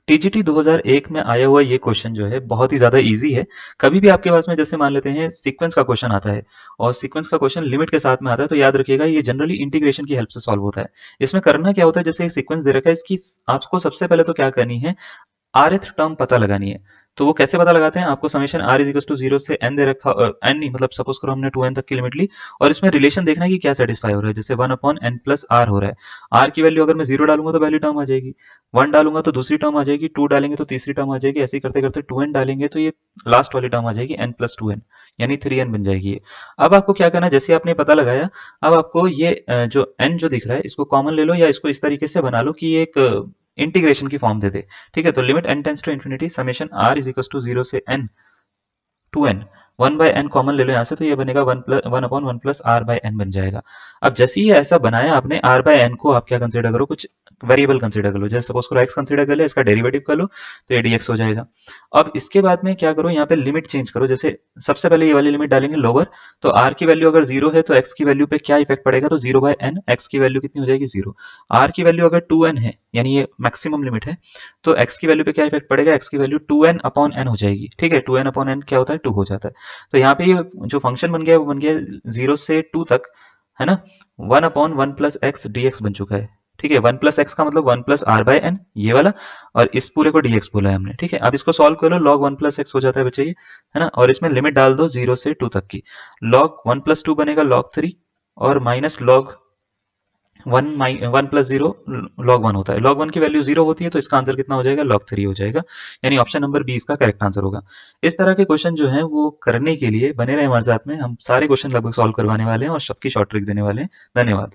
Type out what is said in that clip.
TGT 2001 में आया हुआ ये क्वेश्चन जो है बहुत ही ज्यादा इजी है। कभी भी आपके पास में जैसे मान लेते हैं सीक्वेंस का क्वेश्चन आता है और सीक्वेंस का क्वेश्चन लिमिट के साथ में आता है, तो याद रखिएगा ये जनरली इंटीग्रेशन की हेल्प से सॉल्व होता है। इसमें करना क्या होता है, जैसे एक सीक्वेंस दे रखा है, इसकी आपको सबसे पहले तो क्या करनी है, rth टर्म पता लगानी है। तो वो कैसे पता लगाते हैं, आपको summation r is equal to zero से n दे रखा, n नहीं मतलब सपोज करो हमने 2n तक की लिमिट ली, और इसमें रिलेशन देखना है कि क्या सेटिस्फाई हो रहा है। जैसे 1/n प्लस r हो रहा है, r की वैल्यू अगर मैं 0 डालूंगा तो पहली टर्म आ जाएगी, 1 डालूंगा तो दूसरी टर्म आ जाएगी, 2 डालेंगे तो तीसरी टर्म आ जाएगी, ऐसे ही करते करते 2n डालेंगे तो ये लास्ट वाली टर्म आ जाएगी n प्लस 2n, यानी 3n बन जाएगी ये। अब आपको क्या करना है, जैसे आपने पता लगाया, अब आपको ये जो n जो दिख रहा है इसको कॉमन ले लो, या इसको इस तरीके से बना लो कि ये एक इंटीग्रेशन की फॉर्म दे दे। ठीक है, तो limit n tends to infinity summation r is equal to zero से n to n, one by n common ले लो यहाँ से, तो ये बनेगा one upon one plus r by n बन जाएगा। अब जैसे ही ऐसा बनाया आपने, आर बाय एन को आप क्या कंसिडर करो, कुछ वेरिएबल कंसिडर कर लो। जैसे सपोज करो एक्स कंसिडर कर ले, इसका डेरिवेटिव कर लो तो ये dx हो जाएगा। अब इसके बाद में क्या करो, यहाँ पे लिमिट चेंज करो। जैसे सबसे पहले ये वाली लिमिट डालेंगे लोअर, तो r की वैल्यू अगर जीरो है तो x की वैल्यू पे क्या इफेक्ट पड़ेगा, तो जीरो बाय एन, एक्स की वैल्यू कितनी हो जाएगी जीरो। r की वैल्यू अगर 2n है, यानी ये मैक्सिमम लिमिट है, तो x की वैल्यू पे क्या इफेक्ट पड़ेगा, x की वैल्यू 2n अपॉन n हो जाएगी। ठीक है, 2n अपॉन n क्या होता है, 2 हो जाता है। तो यहाँ पे ये जो फंक्शन बन गया वो बन गया 0 से 2 तक, है ना, 1 upon one plus x D x बन चुका है। ठीक है, 1 प्लस एक्स का मतलब 1 प्लस आर बाय एन, ये वाला, और इस पूरे को dx बोला है हमने। ठीक है, अब इसको सॉल्व कर लो, log 1 प्लस एक्स हो जाता है बच्चे ये, है ना, और इसमें लिमिट डाल दो 0 से 2 तक की। log 1 प्लस 2 बनेगा log 3, और minus log one one plus zero log one होता है। लॉग वन की वैल्यू जीरो होती है, तो इसका आंसर कितना हो जाएगा, लॉग थ्री हो जाएगा। यानी ऑप्शन नंबर बी इसका करेक्ट आंसर होगा। इस तरह के क्वेश्चन जो हैं वो करने के लिए बने रहे हमारे साथ में, हम सारे क्वेश्चन लगभग सॉल्व करवाने वाले हैं और सबकी शॉर्ट ट्रिक देने वाले हैं। धन्यवाद।